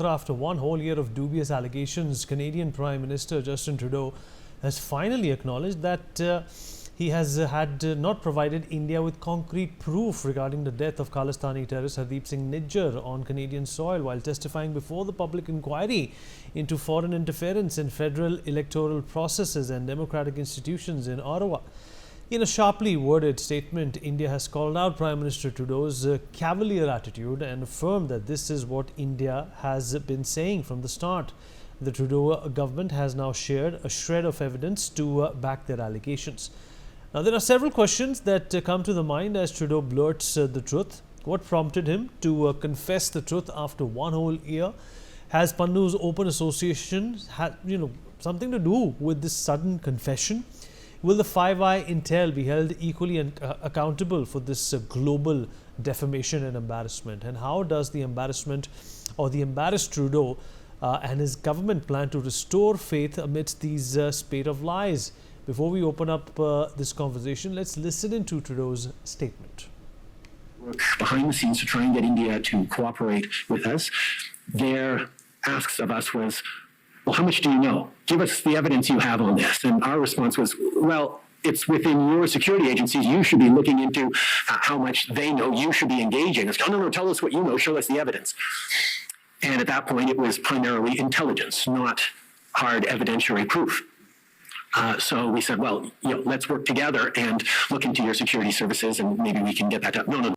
After one whole year of dubious allegations, Canadian Prime Minister Justin Trudeau has finally acknowledged that he has had not provided India with concrete proof regarding the death of Khalistani terrorist Hardeep Singh Nijjar on Canadian soil while testifying before the public inquiry into foreign interference in federal electoral processes and democratic institutions in Ottawa. In a sharply worded statement, India has called out Prime Minister Trudeau's cavalier attitude and affirmed that this is what India has been saying from the start. The Trudeau government has now shared a shred of evidence to back their allegations. Now, there are several questions that come to the mind as Trudeau blurts the truth. What prompted him to confess the truth after one whole year? Has Pannu's open association had something to do with this sudden confession? Will the Five Eye intel be held equally accountable for this global defamation and embarrassment? And how does the embarrassment or the embarrassed Trudeau and his government plan to restore faith amidst these spate of lies? Before we open up this conversation, let's listen into Trudeau's statement. Work behind the scenes to try and get India to cooperate with us. Their asks of us was, well, how much do you know? Give us the evidence you have on this. And our response was, well, it's within your security agencies. You should be looking into how much they know. You should be engaging. It's, no, tell us what you know. Show us the evidence. And at that point, it was primarily intelligence, not hard evidentiary proof. So we said, well, let's work together and look into your security services and maybe we can get that done. No.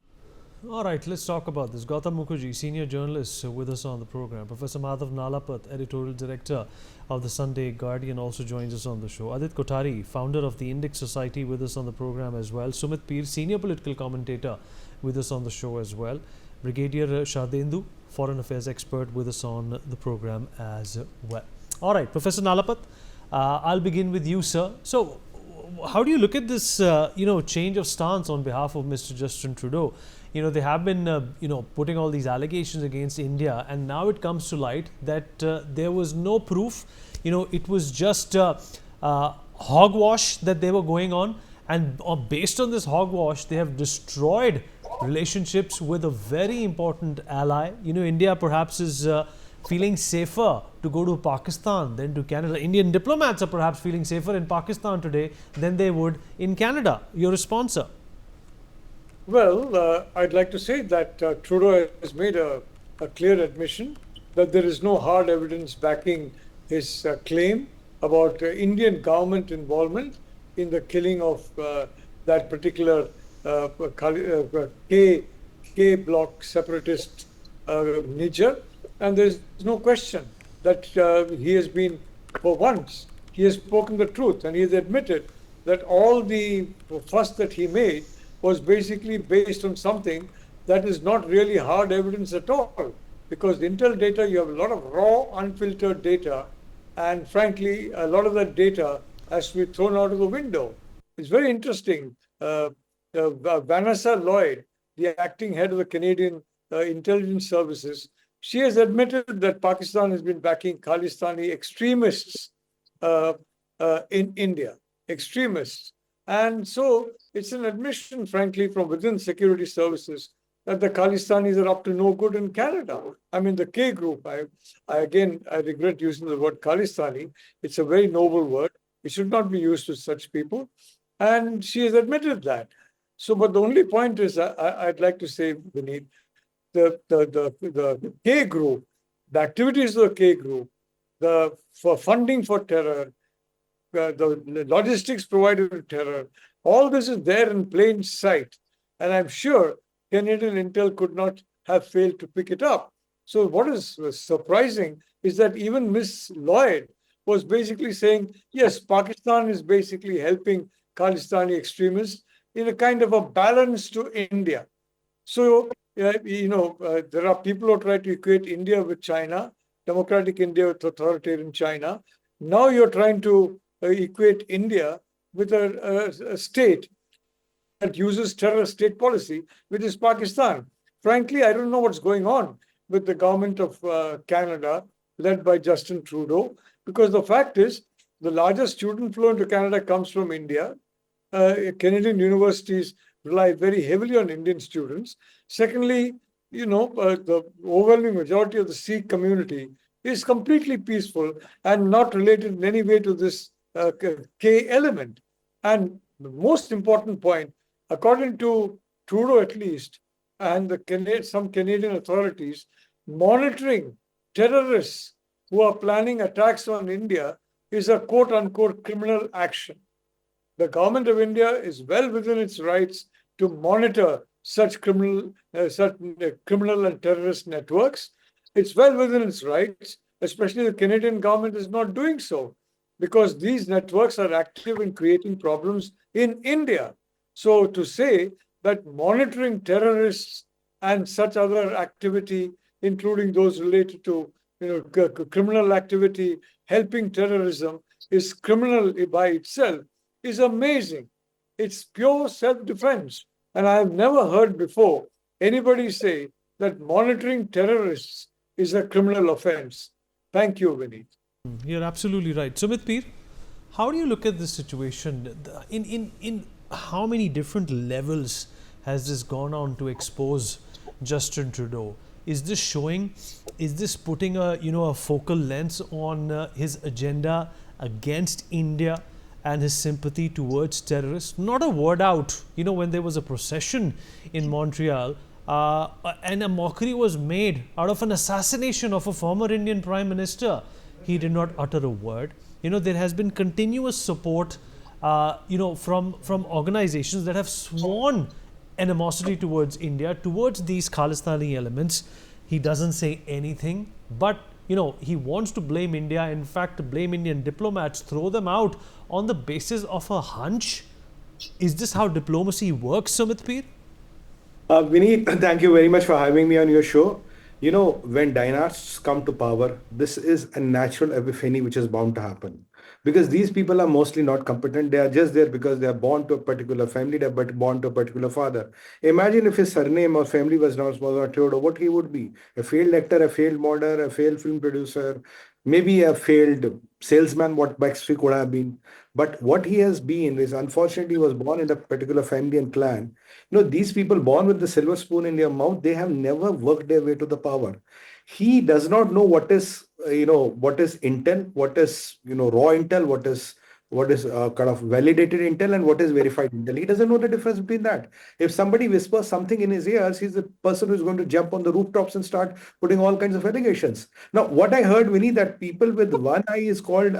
All right, let's talk about this. Gautam Mukherjee, senior journalist with us on the program. Professor Madhav Nalapat, editorial director of the Sunday Guardian, also joins us on the show. Adit Kothari, founder of the Index Society, with us on the program as well. Sumit Peer, senior political commentator, with us on the show as well. Brigadier Shardendu, foreign affairs expert, with us on the program as well. All right, Professor Nalapat, I'll begin with you, sir. So, how do you look at this, change of stance on behalf of Mr. Justin Trudeau? They have been, putting all these allegations against India, and now it comes to light that there was no proof. It was just hogwash that they were going on, and based on this hogwash, they have destroyed relationships with a very important ally. India perhaps is feeling safer to go to Pakistan than to Canada. Indian diplomats are perhaps feeling safer in Pakistan today than they would in Canada. Your response, sir? Well, I'd like to say that Trudeau has made a clear admission that there is no hard evidence backing his claim about Indian government involvement in the killing of that particular K-block separatist Nijjar. And there's no question that he has been, for once, he has spoken the truth, and he has admitted that all the fuss that he made was basically based on something that is not really hard evidence at all. Because intel data, you have a lot of raw, unfiltered data, and frankly, a lot of that data has to be thrown out of the window. It's very interesting. Vanessa Lloyd, the acting head of the Canadian intelligence services, she has admitted that Pakistan has been backing Khalistani extremists in India, extremists. And so it's an admission, frankly, from within security services that the Khalistanis are up to no good in Canada. I mean, the K group, I regret using the word Khalistani. It's a very noble word. It should not be used with such people. And she has admitted that. So, but the only point is, I'd like to say, Vineet, the K group, the activities of the K group, for funding for terror, the logistics provided to terror, all this is there in plain sight. And I'm sure Canadian Intel could not have failed to pick it up. So what is surprising is that even Miss Lloyd was basically saying, yes, Pakistan is basically helping Khalistani extremists in a kind of a balance to India. So, there are people who try to equate India with China, democratic India with authoritarian China. Now you're trying to equate India with a state that uses terror state policy, which is Pakistan. Frankly, I don't know what's going on with the government of Canada, led by Justin Trudeau, because the fact is, the largest student flow into Canada comes from India. Canadian universities rely very heavily on Indian students. Secondly, the overwhelming majority of the Sikh community is completely peaceful and not related in any way to this K element. And the most important point, according to Trudeau at least, and some Canadian authorities, monitoring terrorists who are planning attacks on India is a quote unquote criminal action. The government of India is well within its rights to monitor such criminal and terrorist networks. It's well within its rights, especially the Canadian government is not doing so because these networks are active in creating problems in India. So to say that monitoring terrorists and such other activity, including those related to criminal activity, helping terrorism, is criminal by itself is amazing. It's pure self-defense. And I have never heard before anybody say that monitoring terrorists is a criminal offense. Thank you, Vineet. You're absolutely right. Sumit Peer, how do you look at this situation? In how many different levels has this gone on to expose Justin Trudeau? Is this showing? Is this putting a focal lens on his agenda against India and his sympathy towards terrorists? Not a word out. When there was a procession in Montreal, and a mockery was made out of an assassination of a former Indian Prime Minister, he did not utter a word. There has been continuous support, from organizations that have sworn animosity towards India, towards these Khalistani elements. He doesn't say anything, but he wants to blame India, in fact blame Indian diplomats, throw them out on the basis of a hunch. Is this how diplomacy works, Sumit Peer? Vineet, thank you very much for having me on your show. When dynasts come to power, this is a natural epiphany which is bound to happen. Because these people are mostly not competent. They are just there because they are born to a particular family, they are born to a particular father. Imagine if his surname or family was not Trudeau, what he would be. A failed actor, a failed model, a failed film producer, maybe a failed salesman, what Baxter could have been. But what he has been is, unfortunately, he was born in a particular family and clan. These people born with the silver spoon in their mouth, they have never worked their way to the power. He does not know what is, what is intel, what is, raw intel, what is kind of validated intel and what is verified intel. He doesn't know the difference between that. If somebody whispers something in his ears, he's the person who's going to jump on the rooftops and start putting all kinds of allegations. Now, what I heard, Vinny, that people with one eye is called,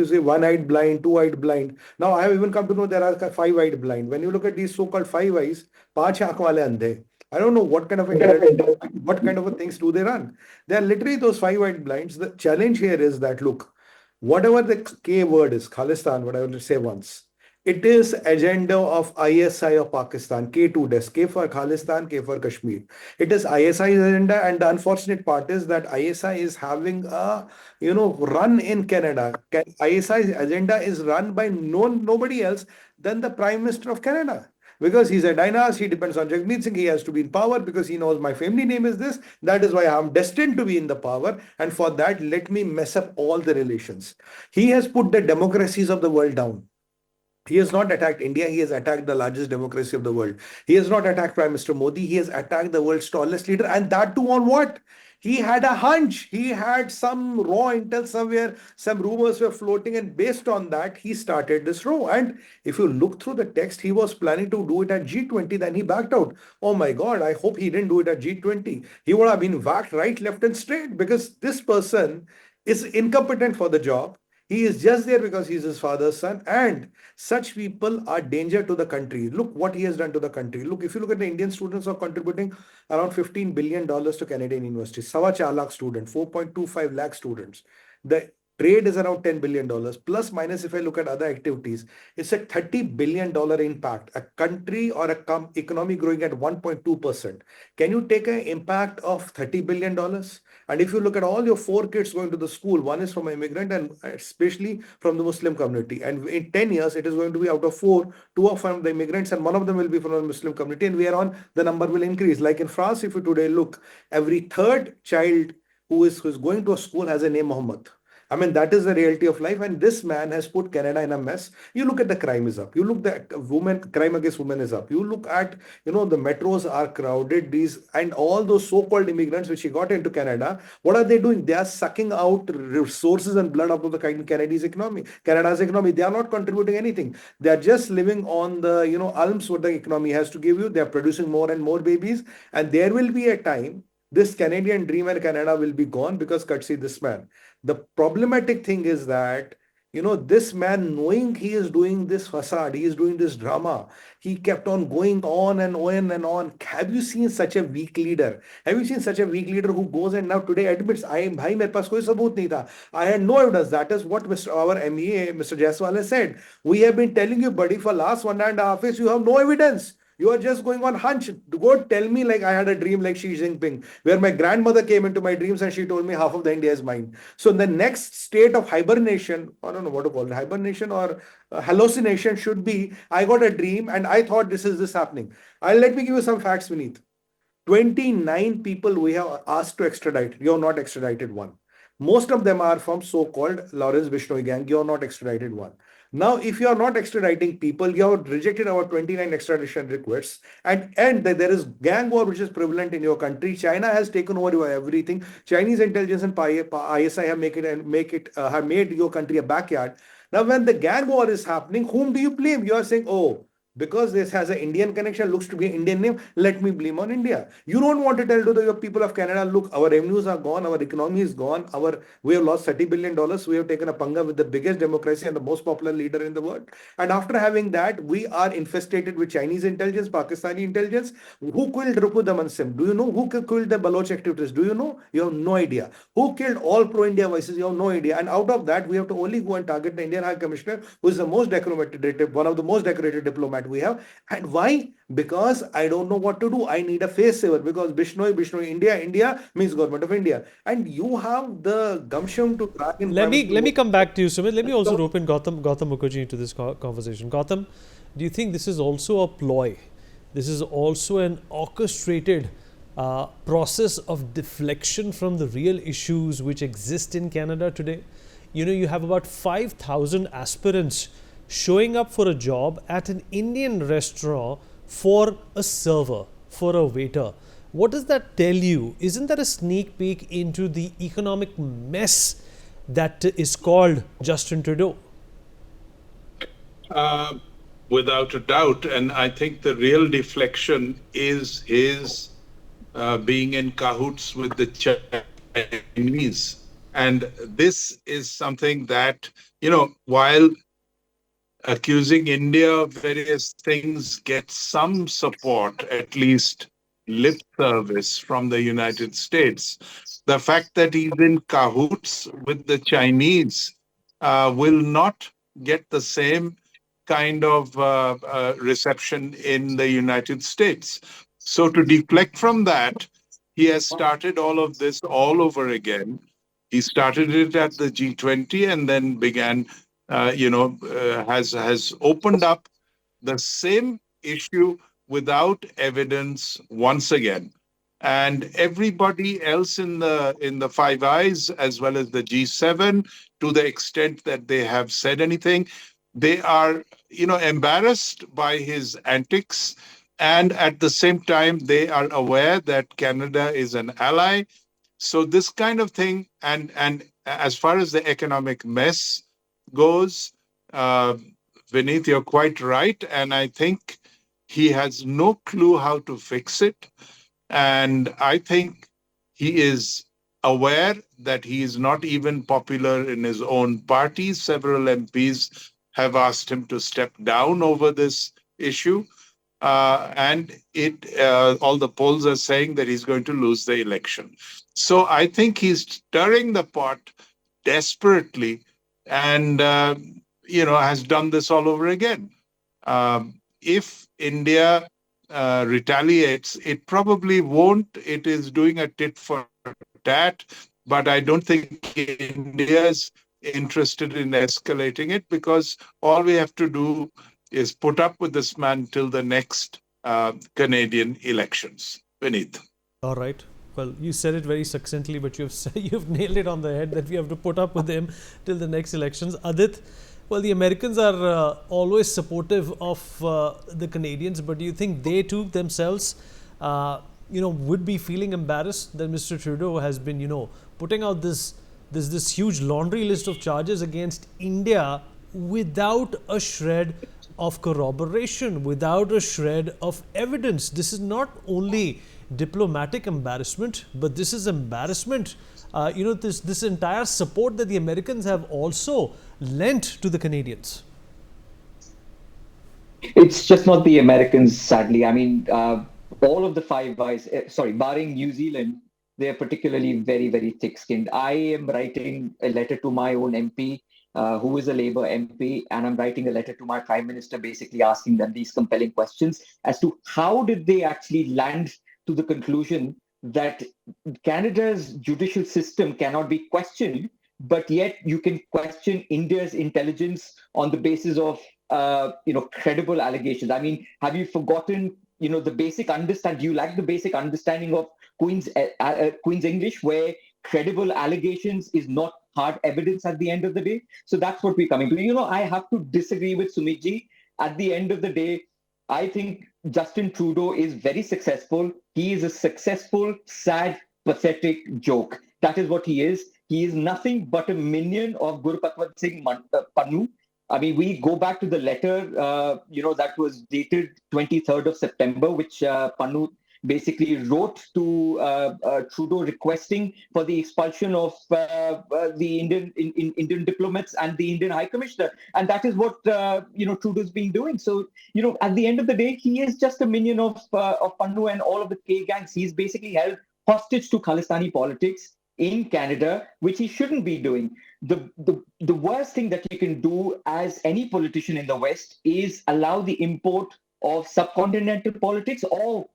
say one-eyed blind, two-eyed blind. Now, I have even come to know there are five-eyed blind. When you look at these so-called five eyes, paanch aankh wale andhe. I don't know what kind of things do they run. They are literally those five-eyed blinds. The challenge here is that, look, whatever the K word is, Khalistan, what I will say once, it is agenda of ISI of Pakistan, K2 desk, K for Khalistan, K for Kashmir. It is ISI's agenda, and the unfortunate part is that ISI is having a, run in Canada. ISI's agenda is run by nobody else than the Prime Minister of Canada. Because he's a dynast, he depends on Jagmeet Singh, he has to be in power because he knows my family name is this. That is why I'm destined to be in the power. And for that, let me mess up all the relations. He has put the democracies of the world down. He has not attacked India. He has attacked the largest democracy of the world. He has not attacked Prime Minister Modi. He has attacked the world's tallest leader. And that too on what? He had a hunch. He had some raw intel somewhere. Some rumors were floating. And based on that, he started this row. And if you look through the text, he was planning to do it at G20. Then he backed out. Oh my God, I hope he didn't do it at G20. He would have been whacked right, left and straight because this person is incompetent for the job. He is just there because he's his father's son, and such people are danger to the country. Look what he has done to the country. Look, if you look at the Indian students are contributing around $15 billion to Canadian universities. Sawa 4 lakh students, 4.25 lakh students. The trade is around $10 billion. Plus minus, if I look at other activities, it's a $30 billion impact. A country or a economy growing at 1.2%. Can you take an impact of $30 billion? And if you look at all your 4 kids going to the school, one is from an immigrant and especially from the Muslim community. And in 10 years, it is going to be out of 4, 2 are from the immigrants and one of them will be from the Muslim community. And we are on, the number will increase. Like in France, if you today look, every third child who is going to a school has a name Muhammad. I mean, that is the reality of life. And this man has put Canada in a mess. You look at the crime is up. You look at crime against women is up. You look at, the metros are crowded. And all those so-called immigrants which he got into Canada, what are they doing? They are sucking out resources and blood out of the Canada's economy. They are not contributing anything. They are just living on the, alms what the economy has to give you. They are producing more and more babies. And there will be a time this Canadian dream and Canada will be gone because courtesy this man. The problematic thing is that, this man, knowing he is doing this facade, he is doing this drama, he kept on going on and on and on. Have you seen such a weak leader? Have you seen such a weak leader who goes and now today admits, bhai, mere paas koi sabut nahi tha. I had no evidence. That is what our MEA, Mr. Jaiswal has said. We have been telling you, buddy, for last 1.5 years, you have no evidence. You are just going on hunch. Go tell me like I had a dream like Xi Jinping, where my grandmother came into my dreams and she told me half of the India is mine. So the next state of hibernation, I don't know what to call it, hibernation or hallucination should be, I got a dream and I thought this happening. Let me give you some facts, Vineet. 29 people we have asked to extradite. You have not extradited one. Most of them are from so-called Lawrence Bishnoi gang. You have not extradited one. Now, if you are not extraditing people, you have rejected our 29 extradition requests, and there is gang war which is prevalent in your country. China has taken over your everything. Chinese intelligence and ISI have made your country a backyard. Now, when the gang war is happening, whom do you blame? You are saying, oh, because this has an Indian connection, looks to be an Indian name, let me blame on India. You don't want to tell to the people of Canada, look, our revenues are gone, our economy is gone, we have lost $30 billion, we have taken a panga with the biggest democracy and the most popular leader in the world. And after having that, we are infested with Chinese intelligence, Pakistani intelligence. Who killed Rupu Daman Sim? Do you know? Who killed the Baloch activities? Do you know? You have no idea. Who killed all pro-India voices? You have no idea. And out of that, we have to only go and target the Indian High Commissioner, who is the most decorated, one of the most decorated diplomats we have. And why? Because I don't know what to do. I need a face saver because Bishnoi, India means government of India. And you have the gumption to crack in. Let me come back to you, Sumit. Let me also rope in Gautam Mukherjee into this conversation. Gautam, do you think this is also a ploy? This is also an orchestrated process of deflection from the real issues which exist in Canada today? You have about 5,000 aspirants showing up for a job at an Indian restaurant for a server, for a waiter. What does that tell you? Isn't that a sneak peek into the economic mess that is called Justin Trudeau? Without a doubt. And I think the real deflection is his being in cahoots with the Chinese. And this is something that, while accusing India of various things gets some support, at least lip service from the United States. The fact that he's in cahoots with the Chinese will not get the same kind of reception in the United States. So to deflect from that, he has started all of this all over again. He started it at the G20 and then began has opened up the same issue without evidence once again. And everybody else in the Five Eyes, as well as the G7, to the extent that they have said anything, they are, embarrassed by his antics. And at the same time, they are aware that Canada is an ally. So this kind of thing, and as far as the economic mess goes, Vineet, you're quite right. And I think he has no clue how to fix it. And I think he is aware that he is not even popular in his own party. Several MPs have asked him to step down over this issue. And all the polls are saying that he's going to lose the election. So I think he's stirring the pot desperately and, has done this all over again. If India retaliates, it probably won't. It is doing a tit for tat, but I don't think India is interested in escalating it because all we have to do is put up with this man till the next Canadian elections. Vineet. All right. well, you said it very succinctly, but you've nailed it on the head that we have to put up with him till the next elections. Adit, well, the Americans are always supportive of the Canadians, but do you think they too themselves, would be feeling embarrassed that Mr. Trudeau has been, putting out this huge laundry list of charges against India without a shred of corroboration, without a shred of evidence? This is not only diplomatic embarrassment, but this is embarrassment. This entire support that the Americans have also lent to the Canadians. It's just not the Americans, sadly. I mean, all of the Five Eyes, barring New Zealand, they are particularly very, very thick-skinned. I am writing a letter to my own MP, who is a Labour MP, and I'm writing a letter to my Prime Minister, basically asking them these compelling questions as to how did they actually land to the conclusion that Canada's judicial system cannot be questioned, but yet you can question India's intelligence on the basis of credible allegations. I mean, have you forgotten the basic understanding? Do you lack the basic understanding of Queen's English, where credible allegations is not hard evidence at the end of the day? So that's what we're coming to. I have to disagree with Sumitji. At the end of the day, I think Justin Trudeau is very successful. He is a successful, sad, pathetic joke. That is what he is. He is nothing but a minion of Guru Patwant Singh Pannu. I mean, we go back to the letter, that was dated 23rd of September, which Pannu basically wrote to Trudeau requesting for the expulsion of the Indian diplomats and the Indian High Commissioner. And that is what, Trudeau's been doing. So, at the end of the day, he is just a minion of Pannu and all of the K gangs. He's basically held hostage to Khalistani politics in Canada, which he shouldn't be doing. The worst thing that you can do as any politician in the West is allow the import of subcontinental politics or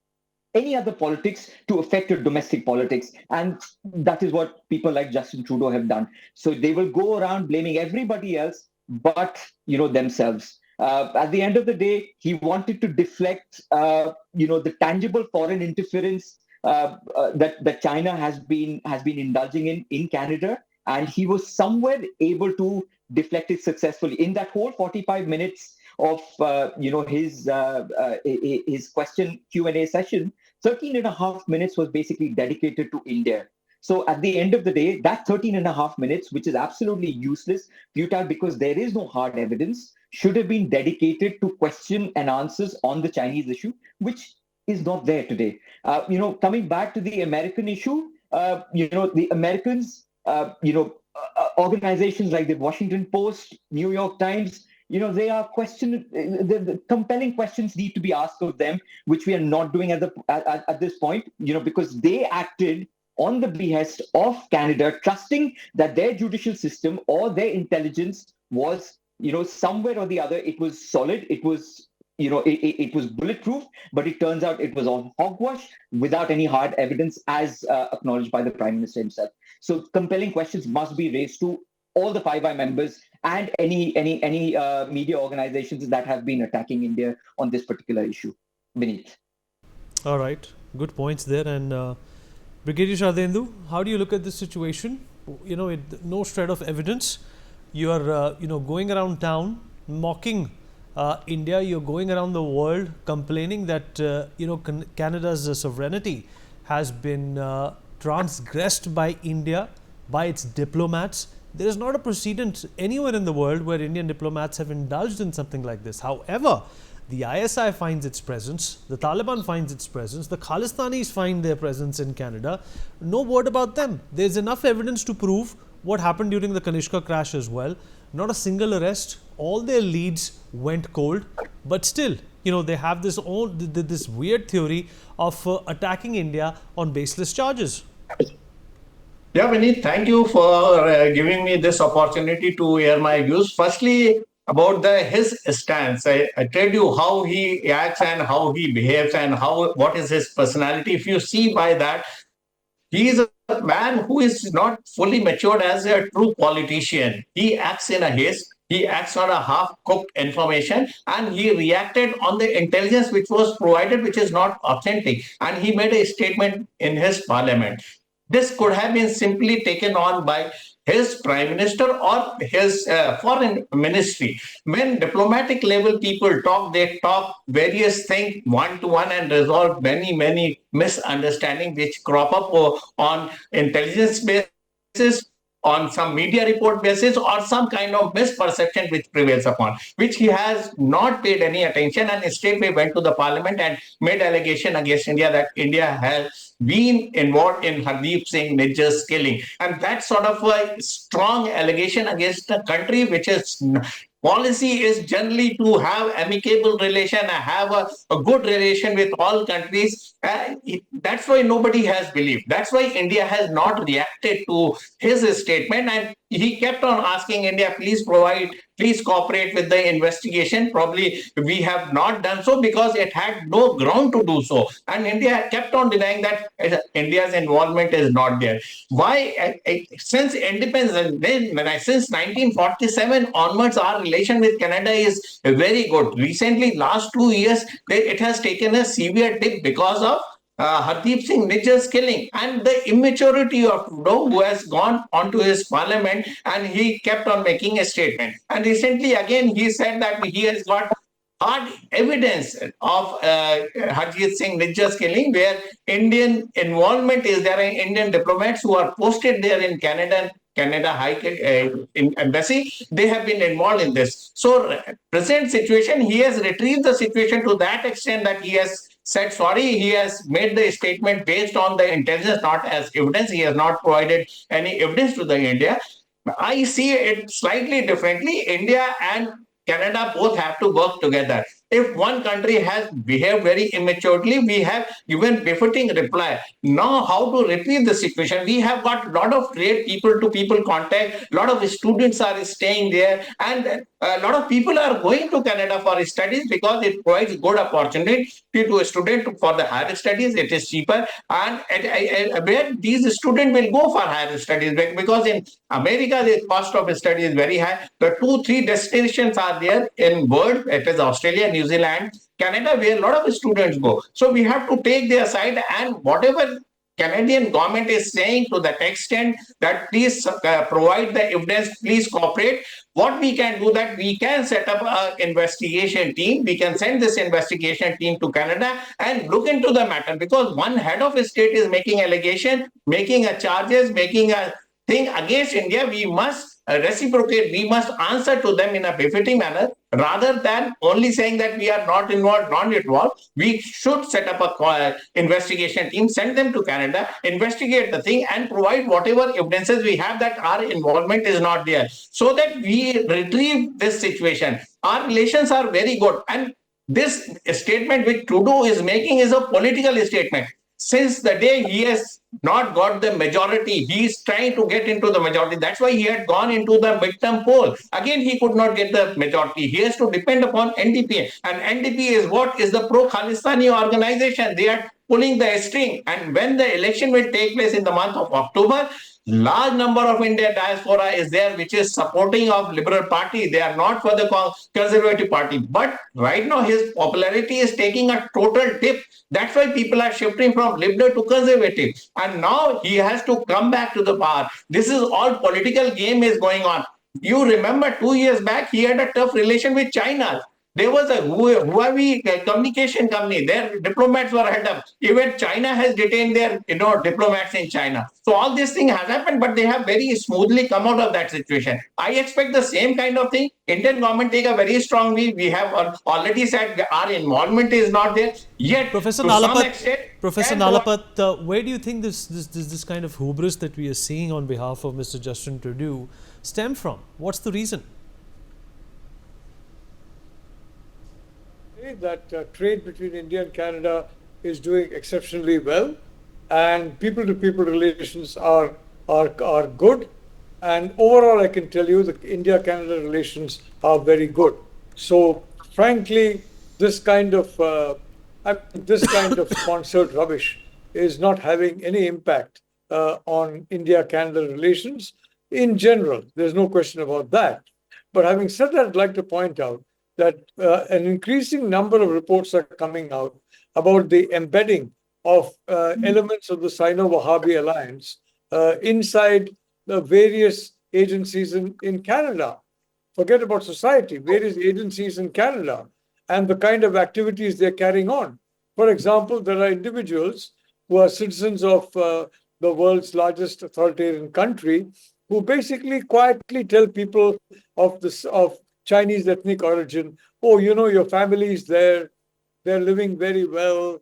any other politics to affect your domestic politics. And that is what people like Justin Trudeau have done. So they will go around blaming everybody else but, themselves. At the end of the day, he wanted to deflect, the tangible foreign interference that China has been indulging in Canada, and he was somewhere able to deflect it successfully. In that whole 45 minutes of his question Q&A session, 13 and a half minutes was basically dedicated to India. So at the end of the day, that 13 and a half minutes, which is absolutely useless, futile, because there is no hard evidence, should have been dedicated to question and answers on the Chinese issue, which is not there today. Coming back to the American issue, the Americans, organizations like the Washington Post, New York Times, they are the compelling questions need to be asked of them, which we are not doing at this point, because they acted on the behest of Canada, trusting that their judicial system or their intelligence was, somewhere or the other, it was solid, it was, it was bulletproof, but it turns out it was all hogwash without any hard evidence, as acknowledged by the Prime Minister himself. So compelling questions must be raised to all the Five Eye members and any media organizations that have been attacking India on this particular issue. Beneath. All right, good points there. And Brigadier Shraddhendu, how do you look at this situation? No shred of evidence. You are, going around town mocking India. You're going around the world complaining that Canada's sovereignty has been transgressed by India, by its diplomats. There is not a precedent anywhere in the world where Indian diplomats have indulged in something like this. However, the ISI finds its presence, the Taliban finds its presence, the Khalistanis find their presence in Canada. No word about them. There's enough evidence to prove what happened during the Kanishka crash as well. Not a single arrest. All their leads went cold. But still, they have this weird theory of attacking India on baseless charges. Yeah, Vineet, thank you for giving me this opportunity to air my views. Firstly, about his stance, I tell you how he acts and how he behaves and what is his personality. If you see by that, he is a man who is not fully matured as a true politician. He acts in a haste. he acts on a half-cooked information, and he reacted on the intelligence which was provided, which is not authentic, and he made a statement in his parliament. This could have been simply taken on by his prime minister or his foreign ministry. When diplomatic level people talk, they talk various things one to one and resolve many misunderstandings which crop up on intelligence basis, on some media report basis, or some kind of misperception which prevails upon, which he has not paid any attention, and straightway went to the parliament and made allegation against India that India has been involved in Hardeep Singh Nijjar's killing. And that's sort of a strong allegation against a country which is policy is generally to have amicable relation, have a good relation with all countries. That's why nobody has believed. That's why India has not reacted to his statement, and he kept on asking India, please cooperate with the investigation. Probably we have not done so because it had no ground to do so. And India kept on denying that India's involvement is not there. Why? Since independence, since 1947 onwards, our relation with Canada is very good. Recently, last 2 years, it has taken a severe dip because of Hardeep Singh Nijjar's killing and the immaturity of Trudeau, who has gone onto his parliament, and he kept on making a statement. And recently, again, he said that he has got hard evidence of Hardeep Singh Nijjar's killing, where Indian involvement is there. Indian diplomats who are posted there in Canada High Embassy, they have been involved in this. So, present situation, he has retrieved the situation to that extent that he has said sorry. He has made the statement based on the intelligence, not as evidence. He has not provided any evidence to the India. I see it slightly differently. India and Canada both have to work together. If one country has behaved very immaturely, we have given befitting reply. Now, how to retrieve the situation? We have got a lot of trade people-to-people contact. A lot of students are staying there, and a lot of people are going to Canada for studies because it provides good opportunity to a student for the higher studies. It is cheaper, and where these students will go for higher studies, because in America the cost of study is very high. The 2-3 destinations are there in world. It is Australia, New Zealand, Canada, where a lot of students go. So we have to take their side, and whatever Canadian government is saying to that extent that please provide the evidence, please cooperate. What we can do, that we can set up an investigation team. We can send this investigation team to Canada and look into the matter, because one head of a state is making allegation, making a charges, making a thing against India. We must reciprocate. We must answer to them in a befitting manner, rather than only saying that we are not involved. We should set up a investigation team, send them to Canada, investigate the thing, and provide whatever evidences we have that our involvement is not there, so that we retrieve this situation. Our relations are very good, and this statement which Trudeau is making is a political statement. Since the day he has not got the majority, he is trying to get into the majority. That's why he had gone into the midterm poll. Again, he could not get the majority. He has to depend upon NDP. And NDP is what? Is the pro-Khalistani organization. They are pulling the string. And when the election will take place in the month of October, large number of Indian diaspora is there, which is supporting of Liberal Party. They are not for the Conservative Party. But right now, his popularity is taking a total dip. That's why people are shifting from Liberal to Conservative. And now he has to come back to the power. This is all political game is going on. You remember 2 years back, he had a tough relation with China. There was a Huawei communication company. Their diplomats were held up. Even China has detained their diplomats in China. So all this thing has happened, but they have very smoothly come out of that situation. I expect the same kind of thing. Indian government take a very strong view. We have already said our involvement is not there yet. Professor Nalapat, where do you think this kind of hubris that we are seeing on behalf of Mr. Justin Trudeau stem from? What's the reason? That trade between India and Canada is doing exceptionally well, and people-to-people relations are good, and overall I can tell you the India-Canada relations are very good. So frankly, this kind of sponsored rubbish is not having any impact on India-Canada relations in general. There's no question about that. But having said that, I'd like to point out that an increasing number of reports are coming out about the embedding of elements of the Sino-Wahhabi alliance inside the various agencies in Canada. Forget about society, various agencies in Canada and the kind of activities they're carrying on. For example, there are individuals who are citizens of the world's largest authoritarian country who basically quietly tell people of Chinese ethnic origin, oh, you know, your family is there, they're living very well.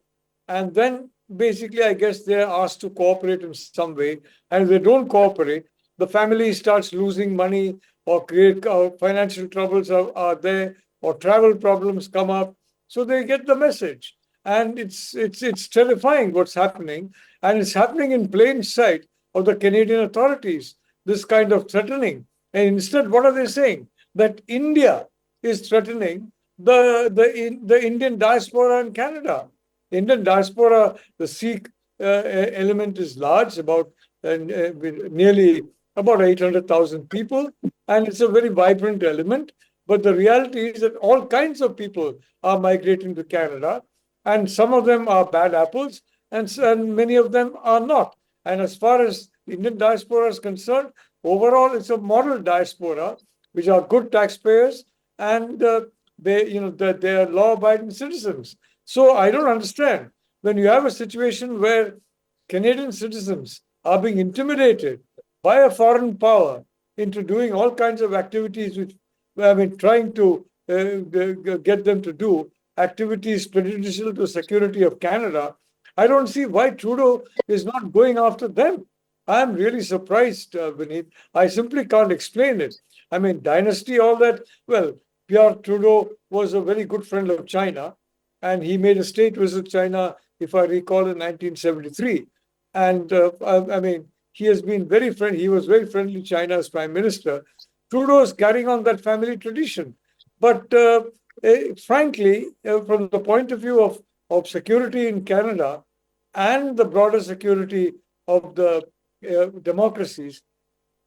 And then basically, I guess they're asked to cooperate in some way. And if they don't cooperate, the family starts losing money or create financial troubles are there or travel problems come up. So they get the message. And it's terrifying what's happening. And it's happening in plain sight of the Canadian authorities, this kind of threatening. And instead, what are they saying? That India is threatening the Indian diaspora in Canada. Indian diaspora, the Sikh element is large, about nearly about 800,000 people, and it's a very vibrant element. But the reality is that all kinds of people are migrating to Canada, and some of them are bad apples, and many of them are not. And as far as Indian diaspora is concerned, overall, it's a model diaspora, which are good taxpayers, and they are law-abiding citizens. So I don't understand when you have a situation where Canadian citizens are being intimidated by a foreign power into doing all kinds of activities, which trying to get them to do activities prejudicial to the security of Canada. I don't see why Trudeau is not going after them. I'm really surprised, Vineet. I simply can't explain it. I mean, dynasty, all that. Well, Pierre Trudeau was a very good friend of China, and he made a state visit to China, if I recall, in 1973. And he has been very friendly. He was very friendly to China as Prime Minister. Trudeau is carrying on that family tradition. But frankly, from the point of view of security in Canada and the broader security of the democracies,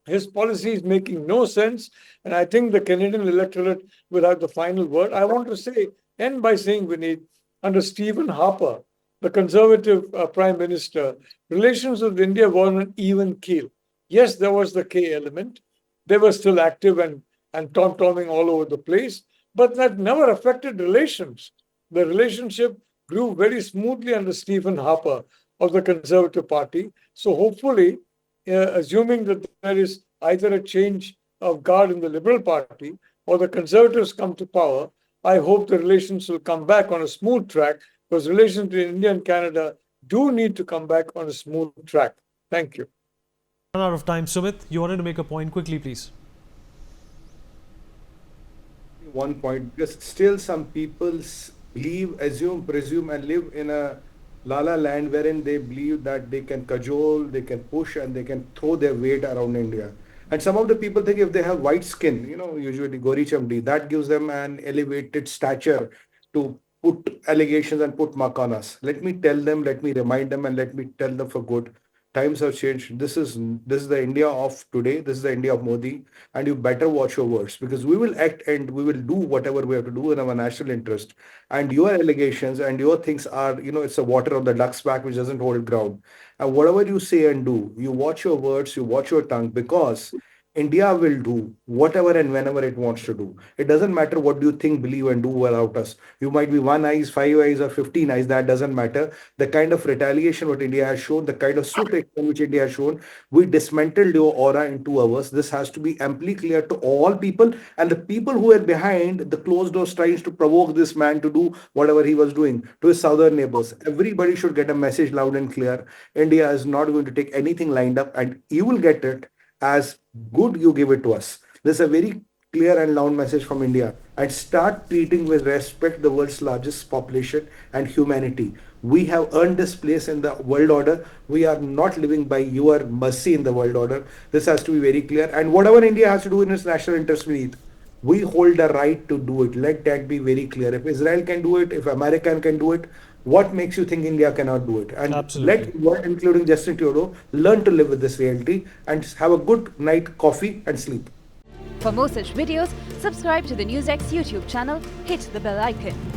his policy is making no sense. And I think the Canadian electorate will have the final word. I want to end by saying, Vineet, under Stephen Harper, the Conservative Prime Minister, relations with India were on an even keel. Yes, there was the K element. They were still active and tom-tomming all over the place, but that never affected relations. The relationship grew very smoothly under Stephen Harper of the Conservative Party. So hopefully, assuming that there is either a change of guard in the Liberal Party or the Conservatives come to power, I hope the relations will come back on a smooth track, because relations between India and Canada do need to come back on a smooth track. Thank you. Run out of time. Sumit, you wanted to make a point quickly, please. One point, because still some people believe, assume, presume, and live in a la-la land wherein they believe that they can cajole, they can push, and they can throw their weight around India. And some of the people think if they have white skin, usually Gori Chamdi, that gives them an elevated stature to put allegations and put mark on us. Let me tell them, let me remind them, and let me tell them for good. Times have changed. This is the India of today. This is the India of Modi. And you better watch your words, because we will act and we will do whatever we have to do in our national interest. And your allegations and your things are, it's the water on the duck's back which doesn't hold ground. And whatever you say and do, you watch your words, you watch your tongue, because India will do whatever and whenever it wants to do. It doesn't matter what you think, believe, and do about us. You might be 1 eye, 5 eyes, or 15 eyes. That doesn't matter. The kind of retaliation what India has shown, the kind of swift action which India has shown, we dismantled your aura in 2 hours. This has to be amply clear to all people, and the people who are behind the closed doors trying to provoke this man to do whatever he was doing to his southern neighbors. Everybody should get a message loud and clear. India is not going to take anything lined up, and you will get it as good you give it to us. This is a very clear and loud message from India. And start treating with respect the world's largest population and humanity. We have earned this place in the world order. We are not living by your mercy in the world order. This has to be very clear. And whatever India has to do in its national interest, we hold the right to do it. Let that be very clear. If Israel can do it, if America can do it, what makes you think India cannot do it? And Absolutely. let everyone, including Justin Trudeau, learn to live with this reality and have a good night coffee and sleep. For more such videos, Subscribe to the NewsX YouTube channel, hit the bell icon.